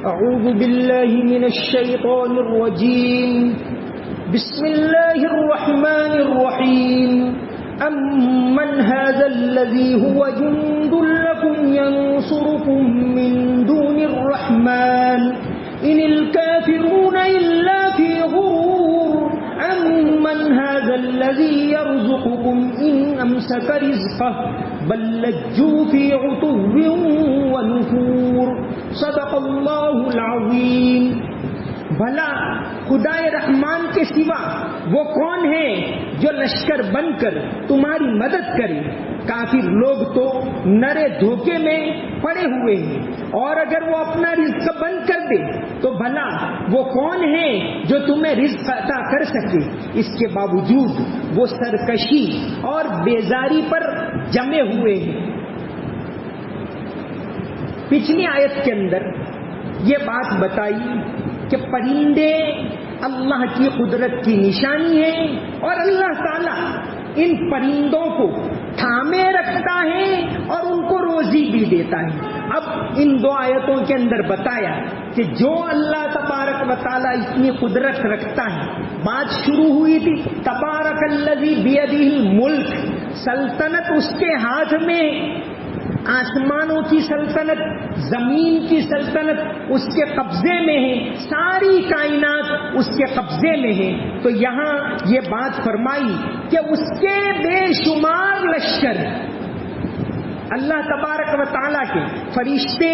أعوذ بالله من الشيطان الرجيم بسم الله الرحمن الرحيم أمن هذا الذي هو جند لكم ينصركم من دون الرحمن إن الكافرون إلا في غرور أمن هذا الذي يرزقكم إن أمسك رزقه بل لجوا في عتو ونفور صدق اللہ العظیم. بھلا خدائے رحمان کے سوا وہ کون ہے جو لشکر بن کر تمہاری مدد کرے؟ کافر لوگ تو نرے دھوکے میں پڑے ہوئے ہیں، اور اگر وہ اپنا رزق بند کر دے تو بھلا وہ کون ہے جو تمہیں رزق عطا کر سکے؟ اس کے باوجود وہ سرکشی اور بیزاری پر جمے ہوئے ہیں. پچھلی آیت کے اندر یہ بات بتائی کہ پرندے اللہ کی قدرت کی نشانی ہے اور اللہ تعالیٰ ان پرندوں کو تھامے رکھتا ہے اور ان کو روزی بھی دیتا ہے. اب ان دو آیتوں کے اندر بتایا کہ جو اللہ تبارک و تعالیٰ اتنی قدرت رکھتا ہے. بات شروع ہوئی تھی تبارک الذی بیدہ الملک، سلطنت اس کے ہاتھ میں، آسمانوں کی سلطنت، زمین کی سلطنت اس کے قبضے میں ہے، ساری کائنات اس کے قبضے میں ہے. تو یہاں یہ بات فرمائی کہ اس کے بے شمار لشکر، اللہ تبارک و تعالیٰ کے فرشتے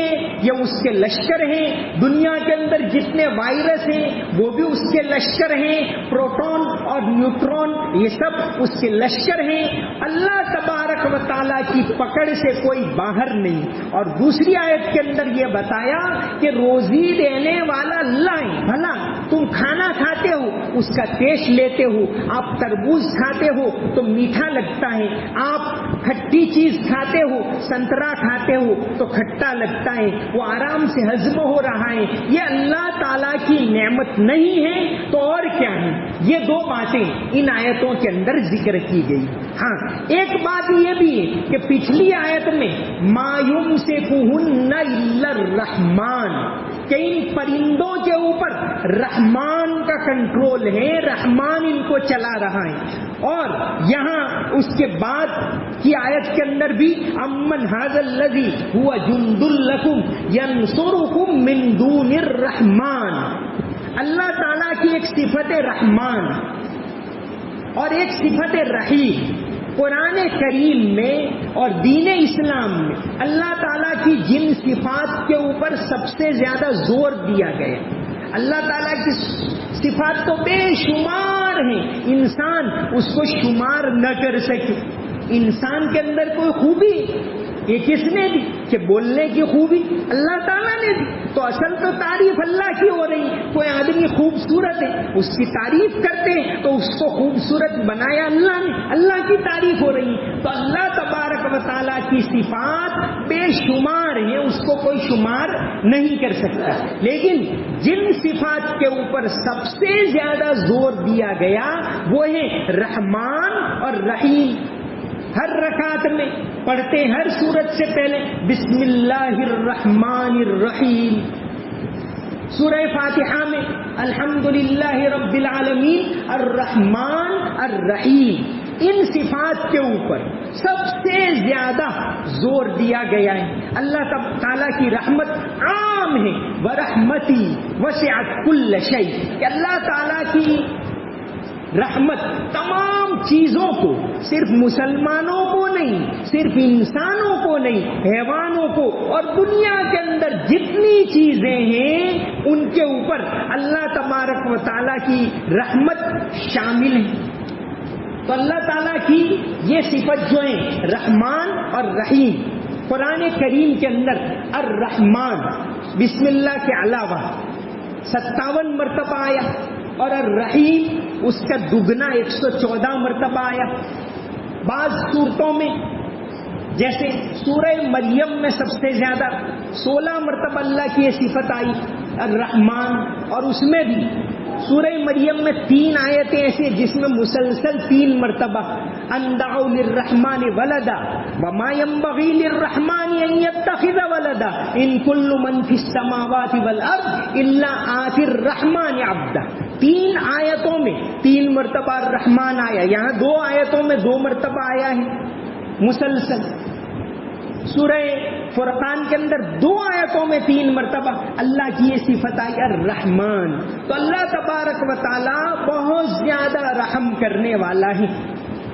یہ اس کے لشکر ہیں. دنیا کے اندر جتنے وائرس ہیں وہ بھی اس کے لشکر ہیں، پروٹون اور نیوٹرون یہ سب اس کے لشکر ہیں. اللہ تبارک و تعالیٰ کی پکڑ سے کوئی باہر نہیں. اور دوسری آیت کے اندر یہ بتایا کہ روزی دینے والا اللہ ہے. بھلا تم کھانا کھاتے ہو اس کا ٹیسٹ لیتے ہو، آپ تربوز کھاتے ہو تو میٹھا لگتا ہے، آپ کھٹی چیز کھاتے ہو، سنترا کھاتے ہو تو کھٹا لگتا ہے، وہ آرام سے ہضم ہو رہا ہے. یہ اللہ تعالیٰ کی نعمت نہیں ہے تو اور کیا ہے؟ یہ دو باتیں ان آیتوں کے اندر ذکر کی گئی. ہاں، ایک بات یہ بھی ہے کہ پچھلی آیت میں ما یمسکہن الا الرحمن، کہ ان پرندوں کے اوپر رحمان کا کنٹرول ہے، رحمان ان کو چلا رہا ہے. اور یہاں اس کے بعد کی آیت کے اندر بھی امن ھذا الذی ھو جند لکم ینصرکم من دون الرحمن، اللہ تعالیٰ کی ایک صفت رحمان اور ایک صفت رحیم. قرآن کریم میں اور دین اسلام میں اللہ تعالیٰ کی جن صفات کے اوپر سب سے زیادہ زور دیا گیا، اللہ تعالیٰ کی صفات تو بے شمار ہیں، انسان اس کو شمار نہ کر سکے. انسان کے اندر کوئی خوبی یہ کس نے دی؟ کہ بولنے کی خوبی اللہ تعالیٰ نے دی. تو اصل تو تعریف اللہ کی ہو رہی. کوئی آدمی خوبصورت ہے اس کی تعریف کرتے ہیں تو اس کو خوبصورت بنایا اللہ نے، اللہ کی تعریف ہو رہی. تو اللہ تبارک و تعالیٰ کی صفات بے شمار ہیں، اس کو کوئی شمار نہیں کر سکتا. لیکن جن صفات کے اوپر سب سے زیادہ زور دیا گیا وہ ہے رحمان اور رحیم. ہر رکعت میں پڑھتے ہیں ہر سورت سے پہلے بسم اللہ الرحمن الرحیم. سورہ فاتحہ میں الحمدللہ رب العالمین الرحمن الرحیم. ان صفات کے اوپر سب سے زیادہ زور دیا گیا ہے. اللہ تعالیٰ کی رحمت عام ہے، وَرَحْمَتِي وَسِعَتْ كُلَّ شَيْءٍ، کہ اللہ تعالیٰ کی رحمت تمام چیزوں کو، صرف مسلمانوں کو نہیں، صرف انسانوں کو نہیں، حیوانوں کو اور دنیا کے اندر جتنی چیزیں ہیں ان کے اوپر اللہ تبارک و تعالیٰ کی رحمت شامل ہے. تو اللہ تعالیٰ کی یہ صفت جو ہے رحمان اور رحیم، قرآن کریم کے اندر الرحمان بسم اللہ کے علاوہ 57 مرتبہ آیا اور الرحیم اس کا دگنا 114 مرتبہ آیا. بعض صورتوں میں جیسے سورہ مریم میں سب سے زیادہ 16 مرتبہ اللہ کی یہ صفت آئی الرحمان، اور اس میں بھی سورہ مریم میں 3 آیتیں ایسی جس میں مسلسل 3 مرتبہ ان دعوا للرحمن ولدا وما ينبغي للرحمن ان يتخذ ولدا ان كل من في السماوات والارض الا آتي الرحمن عبدا. 3 آیتوں میں 3 مرتبہ الرحمن آیا. یہاں 2 آیتوں میں 2 مرتبہ آیا ہے مسلسل. سورہ فرقان کے اندر 2 آیتوں میں 3 مرتبہ اللہ کی یہ صفت آئی الرحمن. تو اللہ تبارک و تعالی بہت زیادہ رحم کرنے والا ہے.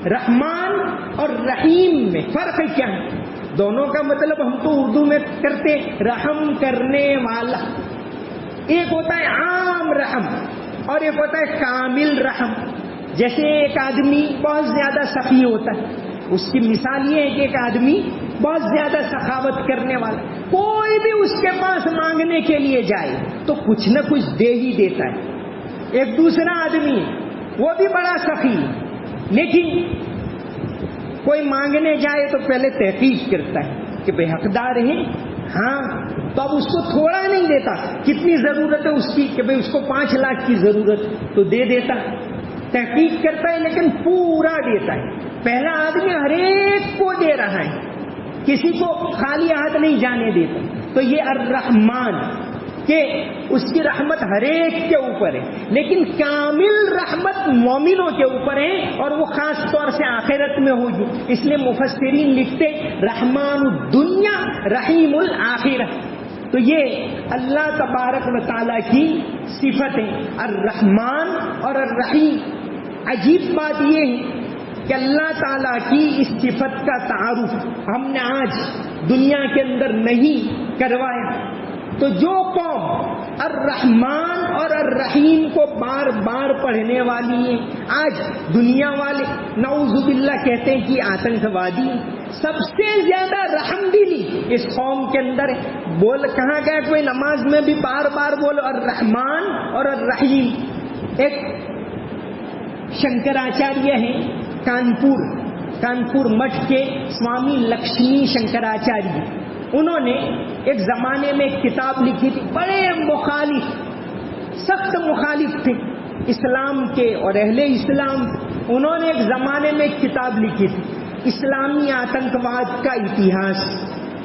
رحمان اور رحیم میں فرق کیا ہے؟ دونوں کا مطلب ہم تو اردو میں کرتے رحم کرنے والا. ایک ہوتا ہے عام رحم اور ایک ہوتا ہے کامل رحم. جیسے ایک آدمی بہت زیادہ سخی ہوتا ہے, اس کی مثال یہ ہے کہ ایک آدمی بہت زیادہ سخاوت کرنے والا, کوئی بھی اس کے پاس مانگنے کے لیے جائے تو کچھ نہ کچھ دے ہی دیتا ہے. ایک دوسرا آدمی وہ بھی بڑا سخی, لیکن کوئی مانگنے جائے تو پہلے تحقیق کرتا ہے کہ بے حقدار ہے, ہاں تو اب اس کو تھوڑا نہیں دیتا, کتنی ضرورت ہے اس کی کہ بھئی اس کو 5 لاکھ کی ضرورت تو دے دیتا. تحقیق کرتا ہے لیکن پورا دیتا ہے. پہلا آدمی ہر ایک کو دے رہا ہے, کسی کو خالی ہاتھ نہیں جانے دیتا. تو یہ الرحمن کہ اس کی رحمت ہر ایک کے اوپر ہے, لیکن کامل رحمت مومنوں کے اوپر ہے اور وہ خاص طور سے آخرت میں ہوگی. اس لیے مفسرین لکھتے رحمان الدنیا رحیم الآخرہ. تو یہ اللہ تبارک و تعالیٰ کی صفت ہے الرحمن اور الرحیم. عجیب بات یہ ہے کہ اللہ تعالیٰ کی اس صفت کا تعارف ہم نے آج دنیا کے اندر نہیں کروایا. تو جو قوم الرحمن اور الرحیم کو بار بار پڑھنے والی ہے, آج دنیا والے نعوذ باللہ کہتے ہیں کہ آتنکوادی سب سے زیادہ رحم دلی اس قوم کے اندر ہے. بول کہاں گیا کوئی نماز میں بھی بار بار بولو الرحمن اور الرحیم. ایک شنکراچاریہ ہیں کانپور مٹھ کے سوامی لکشمی شنکراچاریہ, انہوں نے ایک زمانے میں ایک کتاب لکھی تھی. بڑے مخالف, سخت مخالف تھے اسلام کے اور اہل اسلام. انہوں نے ایک زمانے میں ایک کتاب لکھی تھی اسلامی آتنکواد کا اتہاس,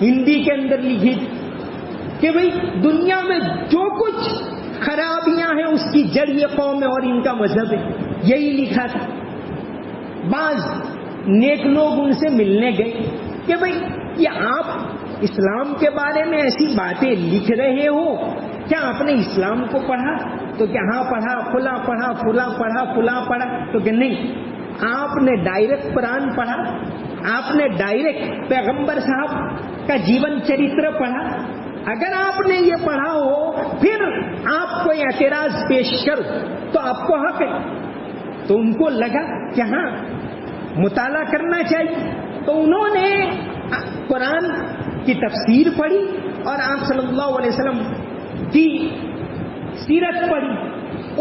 ہندی کے اندر لکھی تھی کہ بھئی دنیا میں جو کچھ خرابیاں ہیں اس کی جڑ یہ قوم ہے اور ان کا مذہب ہے. یہی لکھا تھا. بعض نیک لوگ ان سے ملنے گئے کہ بھئی یہ آپ اسلام کے بارے میں ایسی باتیں لکھ رہے ہو, کیا آپ نے اسلام کو پڑھا؟ تو کہ ہاں پڑھا, فلاں پڑھا, فلاں پڑھا, فلاں پڑھا. تو کہ نہیں, آپ نے ڈائریکٹ قرآن پڑھا, آپ نے ڈائریکٹ پیغمبر صاحب کا جیون چریتر پڑھا. اگر آپ نے یہ پڑھا ہو پھر آپ کو اعتراض پیش کرو تو آپ کو حق ہے. تو ان کو لگا کہ ہاں مطالعہ کرنا چاہیے. تو انہوں نے قرآن کی تفسیر پڑھی اور آپ صلی اللہ علیہ وسلم کی سیرت پڑھی.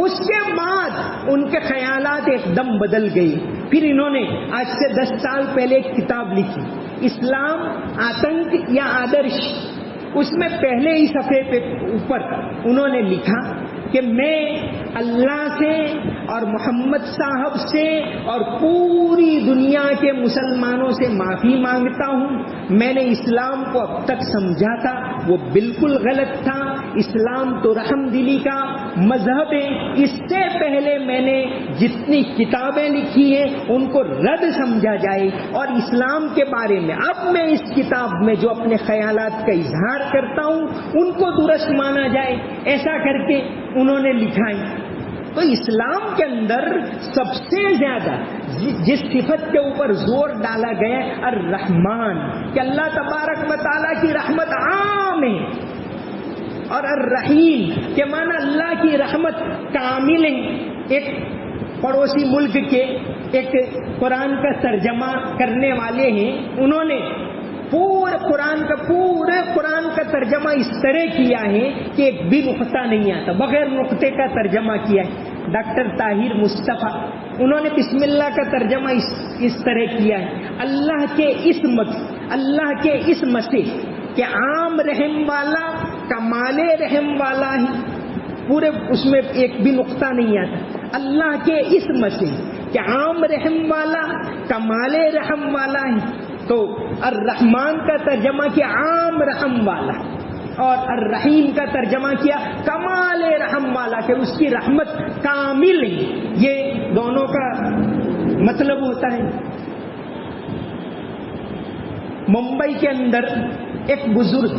اس کے بعد ان کے خیالات ایک دم بدل گئے. پھر انہوں نے آج سے 10 سال پہلے ایک کتاب لکھی اسلام آتنک یا آدرش. اس میں پہلے ہی صفحے پہ اوپر انہوں نے لکھا کہ میں اللہ سے اور محمد صاحب سے اور پوری دنیا کے مسلمانوں سے معافی مانگتا ہوں. میں نے اسلام کو اب تک سمجھا تھا وہ بالکل غلط تھا. اسلام تو رحم دلی کا مذہب ہے. اس سے پہلے میں نے جتنی کتابیں لکھی ہیں ان کو رد سمجھا جائے اور اسلام کے بارے میں اب میں اس کتاب میں جو اپنے خیالات کا اظہار کرتا ہوں ان کو درست مانا جائے. ایسا کر کے انہوں نے لکھا ہے. تو اسلام کے اندر سب سے زیادہ جس صفت کے اوپر زور ڈالا گیا الرحمن کہ اللہ تبارک و تعالیٰ کی رحمت عام ہے, اور الرحیم کہ مانا اللہ کی رحمت کامل ہے. ایک پڑوسی ملک کے ایک قرآن کا ترجمہ کرنے والے ہیں, انہوں نے پورے قرآن کا ترجمہ اس طرح کیا ہے کہ ایک بھی نقطہ نہیں آتا, بغیر نقطے کا ترجمہ کیا ہے. ڈاکٹر طاہر مصطفیٰ انہوں نے بسم اللہ کا ترجمہ اس طرح کیا ہے اللہ کے اسم سے کہ عام رحم والا کمال رحم والا ہے. پورے اس میں ایک بھی نقطہ نہیں آتا. اللہ کے اسم سے کہ عام رحم والا کمال رحم والا ہے، تو الرحمن کا ترجمہ کیا عام رحم والا، اور الرحیم کا ترجمہ کیا کمال رحم والا، کہ اس کی رحمت کامل ہے. یہ دونوں کا مطلب ہوتا ہے. ممبئی کے اندر ایک بزرگ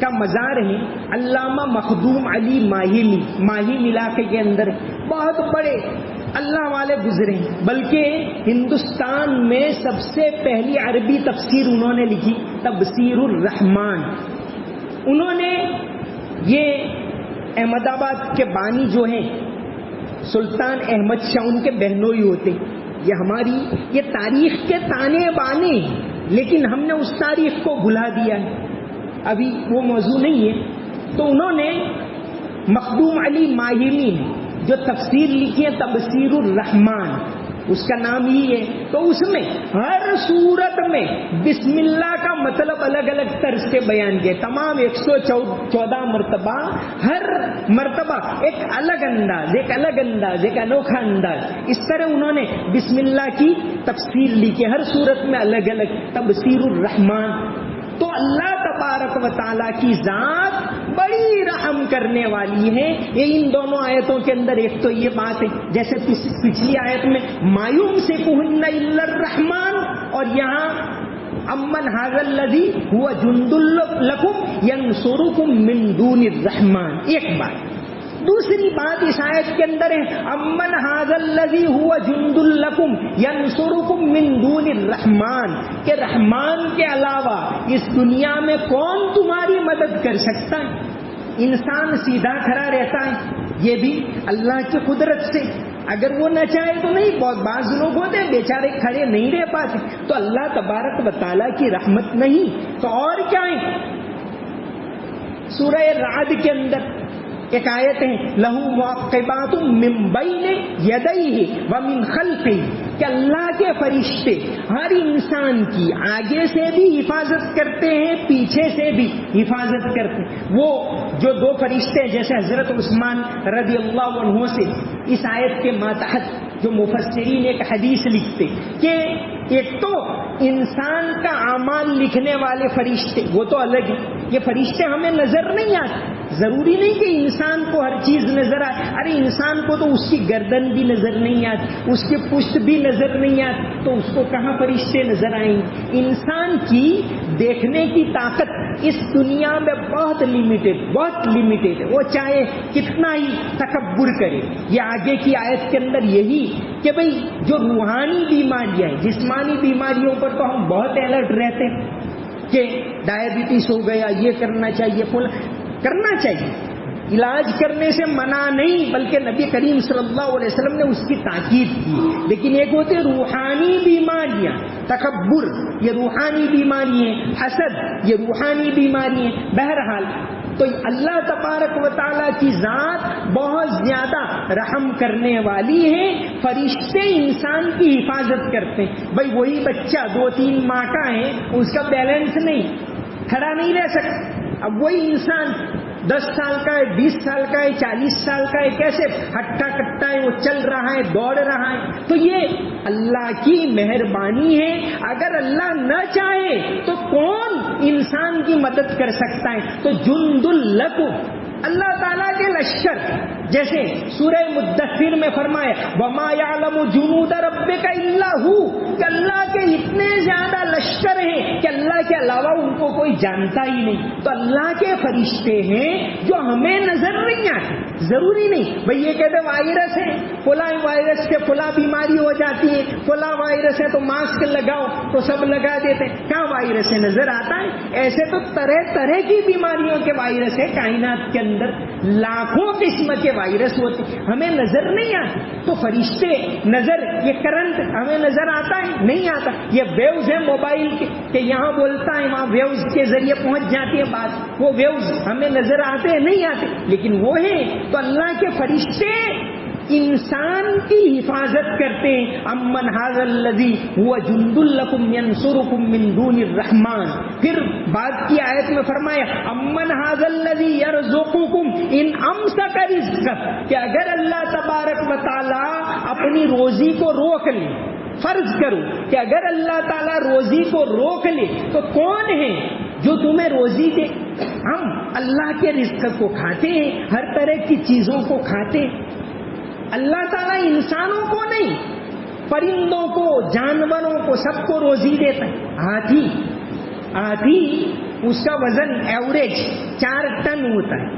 کا مزار ہے، علامہ مخدوم علی ماہیم علاقے کے اندر بہت بڑے اللہ والے گزرے ہیں. بلکہ ہندوستان میں سب سے پہلی عربی تفسیر انہوں نے لکھی، تفسیر الرحمن. انہوں نے یہ احمد آباد کے بانی جو ہیں سلطان احمد شاہ، ان کے بہنوئی ہوتے، یہ ہماری یہ تاریخ کے تانے بانے، لیکن ہم نے اس تاریخ کو بھلا دیا ہے، ابھی وہ موضوع نہیں ہے. تو انہوں نے مخدوم علی ماہمی جو تفسیر لکھی ہے تفسیر الرحمن، اس کا نام ہی ہے. تو اس میں ہر صورت میں بسم اللہ کا مطلب الگ الگ طرز سے بیان کیا. تمام 114 مرتبہ، ہر مرتبہ ایک الگ انداز، ایک الگ انداز، ایک انوکھا انداز. اس طرح انہوں نے بسم اللہ کی تفسیر لکھی، ہر صورت میں الگ الگ تفسیر الرحمن. تو اللہ تبارک و تعالیٰ کی ذات بڑی رحم کرنے والی ہے. یہ ان دونوں آیتوں کے اندر ایک تو یہ بات ہے، جیسے پچھلی آیت میں مایوم سے کہن الا الرحمن، اور یہاں امن ھذا الذی هو جند لکم ینصرکم من دون الرحمن. ایک بات. دوسری بات اس آیت کے اندر ہے امن ھذا الذی هو جند لکم ینصرکم من دون الرحمن، کہ رحمان کے علاوہ اس دنیا میں کون تمہاری مدد کر سکتا ہے. انسان سیدھا کھڑا رہتا ہے، یہ بھی اللہ کی قدرت سے، اگر وہ نہ چاہے تو نہیں. بہت بعض لوگ ہوتے ہیں بیچارے کھڑے نہیں رہ پاتے، تو اللہ تبارک و تعالیٰ کی رحمت نہیں تو اور کیا ہے. سورہ رعد کے اندر ایک آیت ہے لہو معقبات من بین یدیہ ومن خلفہ، کہ اللہ کے فرشتے ہر انسان کی آگے سے بھی حفاظت کرتے ہیں، پیچھے سے بھی حفاظت کرتے ہیں. وہ جو دو فرشتے جیسے حضرت عثمان رضی اللہ عنہ سے اس آیت کے ماتحت جو مفسرین ایک حدیث لکھتے کہ ایک تو انسان کا اعمال لکھنے والے فرشتے وہ تو الگ ہیں، یہ فرشتے ہمیں نظر نہیں آتے. ضروری نہیں کہ انسان کو ہر چیز نظر آئے. ارے انسان کو تو اس کی گردن بھی نظر نہیں آتی، اس کی پشت بھی نظر نہیں آتی، تو اس کو کہاں فرشتے نظر آئیں گے. انسان کی دیکھنے کی طاقت اس دنیا میں بہت لمیٹڈ ہے، وہ چاہے کتنا ہی تکبر کرے. یہ آگے کی آیت کے اندر یہی کہ بھئی جو روحانی بیماریاں ہیں، جسمانی بیماریوں پر تو ہم بہت الرٹ رہتے ہیں کہ ڈائبٹیز ہو گیا، یہ کرنا چاہیے، کرنا چاہیے. علاج کرنے سے منع نہیں، بلکہ نبی کریم صلی اللہ علیہ وسلم نے اس کی تاکید کی. لیکن ایک ہوتے روحانی بیماریاں، تکبر یہ روحانی بیماری ہے، حسد یہ روحانی بیماری ہے. بہرحال تو اللہ تبارک و تعالیٰ کی ذات بہت زیادہ رحم کرنے والی ہے. فرشتے انسان کی حفاظت کرتے ہیں. بھائی وہی بچہ 2-3 ماہ کا ہے، اس کا بیلنس نہیں، کھڑا نہیں رہ سکتا. اب وہی انسان 10 سال کا ہے، 20 سال کا ہے، 40 سال کا ہے، کیسے ہٹا کٹا ہے، وہ چل رہا ہے، دوڑ رہا ہے. تو یہ اللہ کی مہربانی ہے. اگر اللہ نہ چاہے تو کون انسان کی مدد کر سکتا ہے. تو جند لکم، اللہ تعالیٰ کے لشکر، جیسے سورہ مدثر میں فرمایا وما یعلم جنود ربک الا ہو، کہ اللہ کے اتنے زیادہ لشکر ہیں کہ اللہ کے علاوہ ان کو کوئی جانتا ہی نہیں. تو اللہ کے فرشتے ہیں جو ہمیں نظر نہیں آتے. ضروری نہیں بھئی یہ کہتے وائرس ہے، فلاں وائرس سے فلاں بیماری ہو جاتی ہے، فلاں وائرس ہے تو ماسک لگاؤ، تو سب لگا دیتے. کہاں وائرس ہے نظر آتا ہے؟ ایسے تو طرح طرح کی بیماریوں کے وائرس ہے کائنات کے اندر، لاکھوں قسم کے وائرس ہوتے، ہمیں نظر نہیں آتے. تو فرشتے نظر، یہ کرنٹ ہمیں نظر آتا ہے؟ نہیں آتا. یہ ویوز ہے موبائل کے کہ یہاں بولتا ہے وہاں ویوز کے ذریعے پہنچ جاتی ہے بات، وہ ویوز ہمیں نظر آتے ہیں؟ نہیں آتے. لیکن وہ ہے تو اللہ کے فرشتے انسان کی حفاظت کرتے ہیں. امن ھذا الذی ھو جند لکم ینصرکم من دون الرحمن. پھر بعد کی آیت میں فرمایا امن ھذا الذی یرزقکم ان امسک رزقہ، کہ اگر اللہ تبارک و تعالی اپنی روزی کو روک لے، فرض کرو کہ اگر اللہ تعالیٰ روزی کو روک لے تو کون ہے جو تمہیں روزی دے؟ ہم اللہ کے رزق کو کھاتے ہیں، ہر طرح کی چیزوں کو کھاتے ہیں. اللہ تعالیٰ انسانوں کو نہیں، پرندوں کو، جانوروں کو، سب کو روزی دیتا ہے. ہاتھی اس کا وزن ایوریج 4 ٹن ہوتا ہے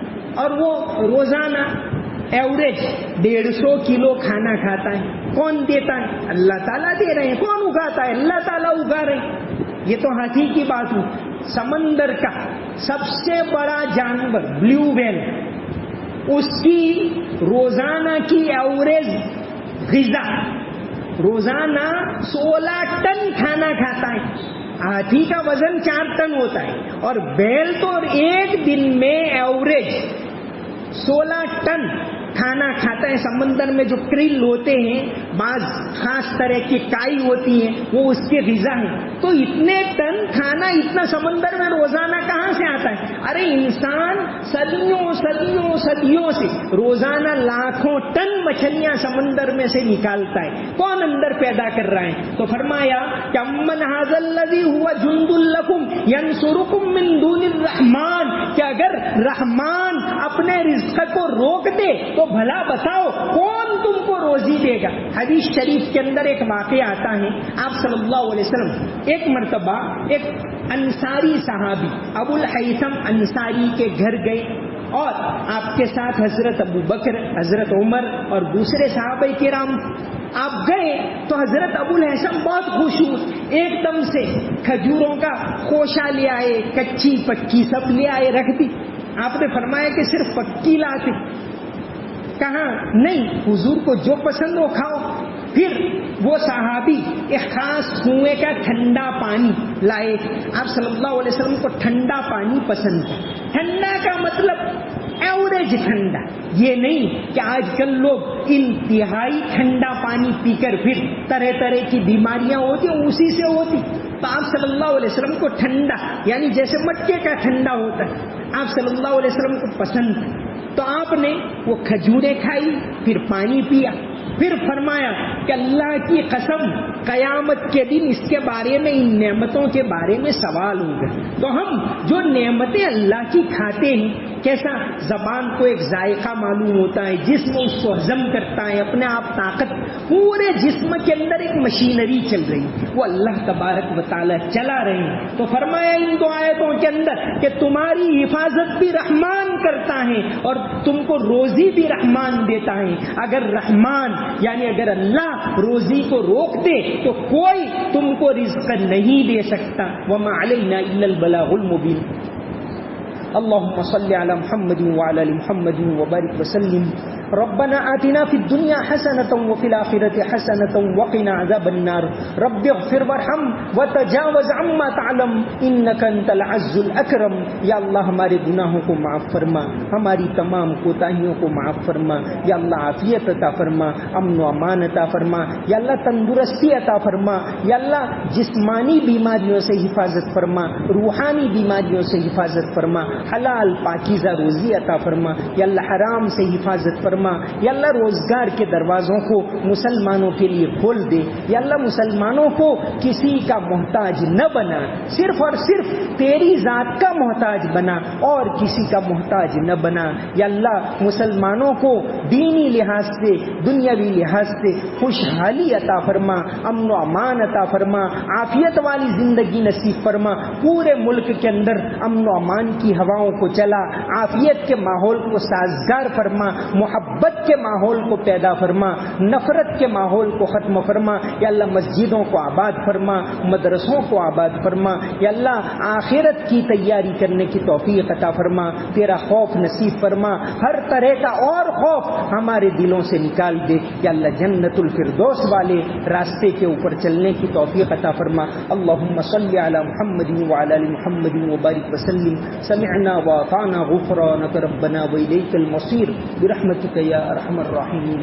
اور وہ روزانہ ایوریج 150 کلو کھانا کھاتا ہے. کون دیتا ہے؟ اللہ تعالیٰ دے رہے ہیں. کون اگاتا ہے؟ اللہ تعالیٰ اگا رہے ہیں. یہ تو ہاتھی کی بات ہوئی. سمندر کا سب سے بڑا جانور بلیو ویل، اس کی روزانہ کی ایوریج غذا روزانہ 16 ٹن کھانا کھاتا ہے. ہاتھی کا وزن 4 ٹن ہوتا ہے اور بیل تو ایک دن میں ایوریج 16 ٹن کھانا کھاتا ہے. سمندر میں جو کرل ہوتے ہیں، بعض خاص طرح کی کائی ہوتی ہیں، وہ اس کی غذا ہے. تو اتنے ٹن کھانا اتنا سمندر میں روزانہ کہاں سے آتا ہے؟ ارے انسان صدیوں سے روزانہ لاکھوں ٹن مچھلیاں سمندر میں سے نکالتا ہے. کون اندر پیدا کر رہا ہے؟ تو فرمایا کہ امن ھذا الذی ھو جند لکم ینصرکم من دون الرحمن، کہ اگر رحمان اپنے رزق کو روک دے تو بھلا بتاؤ کون تم کو روزی دے گا. حدیث شریف کے اندر ایک واقعہ آتا ہے. آپ صلی اللہ علیہ وسلم ایک مرتبہ ایک انصاری صحابی ابو الحیثم انصاری کے گھر گئے اور آپ کے ساتھ حضرت ابو بکر، حضرت عمر اور دوسرے صحابہ کرام. آپ گئے تو حضرت ابو الحیثم بہت خوش ہوئے، ایک دم سے کھجوروں کا خوشہ لے آئے، کچی پکی سب لے آئے، رکھ دی. آپ نے فرمایا کہ صرف پکی لاتے؟ کہاں نہیں، حضور کو جو پسند ہو کھاؤ. پھر وہ صحابی ایک خاص کنویں کا ٹھنڈا پانی لائے. آپ صلی اللہ علیہ وسلم کو ٹھنڈا پانی پسند ہے. ٹھنڈا کا مطلب ایوریج ٹھنڈا، یہ نہیں کہ آج کل لوگ انتہائی ٹھنڈا پانی پی کر پھر طرح طرح کی بیماریاں ہوتی ہیں اسی سے ہوتی. تو آپ صلی اللہ علیہ وسلم کو ٹھنڈا یعنی جیسے مٹکے کا ٹھنڈا ہوتا ہے آپ صلی اللہ علیہ وسلم کو پسند ہے. تو آپ نے وہ کھجوریں کھائی، پھر پانی پیا. پھر فرمایا کہ اللہ کی قسم قیامت کے دن اس کے بارے میں، ان نعمتوں کے بارے میں سوال ہوگا. تو ہم جو نعمتیں اللہ کی کھاتے ہیں، کیسا زبان کو ایک ذائقہ معلوم ہوتا ہے، جسم اس کو ہضم کرتا ہے، اپنے آپ طاقت، پورے جسم کے اندر ایک مشینری چل رہی، وہ اللہ تبارک و تعالی چلا رہے ہیں. تو فرمایا ان 2 آیتوں کے اندر کہ تمہاری حفاظت بھی رحمان کرتا ہے اور تم کو روزی بھی رحمان دیتا ہے. اگر رحمان یعنی اگر اللہ روزی کو روک دے تو کوئی تم کو رزق نہیں دے سکتا. وما علینا الا البلاغ المبین. اللهم صل على محمد وعلى ال محمد وبارك وسلم. ربنا آتنا في الدنيا حسنة وفي الآخرة حسنة وقنا عذاب النار. رب اغفر وارحم وتجاوز عما تعلم انك انت العز الاکرم. یا اللہ ہمارے گناہوں کو معاف فرما، ہماری تمام کوتاہیوں کو معاف فرما. یا اللہ عافیت عطا فرما، امن و امان عطا فرما. یا اللہ تندرستی عطا فرما. یا اللہ جسمانی بیماریوں سے حفاظت فرما، روحانی بیماریوں سے حفاظت فرما. حلال پاکیزہ روزی عطا فرما. یا اللہ حرام سے حفاظت فرما. یا اللہ روزگار کے دروازوں کو مسلمانوں کے لیے کھول دے. یا اللہ مسلمانوں کو کسی کا محتاج نہ بنا، صرف اور صرف تیری ذات کا محتاج بنا اور کسی کا محتاج نہ بنا. یا اللہ مسلمانوں کو دینی لحاظ سے، دنیاوی لحاظ سے خوشحالی عطا فرما، امن و امان عطا فرما، عافیت والی زندگی نصیب فرما. پورے ملک کے اندر امن و امان کی ہواؤں کو چلا، عافیت کے ماحول کو سازگار فرما، محبت کے ماحول کو پیدا فرما، نفرت کے ماحول کو ختم فرما. یا اللہ مسجدوں کو آباد فرما، مدرسوں کو آباد فرما. یا اللہ آخرت کی تیاری کرنے کی توفیق عطا فرما. تیرا خوف نصیب فرما، ہر طرح کا اور خوف ہمارے دلوں سے نکال دے. یا اللہ جنت الفردوس والے راستے کے اوپر چلنے کی توفیق عطا فرما. اللہم صلی علی محمد وعلی ال محمد وبارک وسلم. سمعنا واطعنا غفرانک ربنا والیک المصیر برحمتک یا ارحم الراحمین.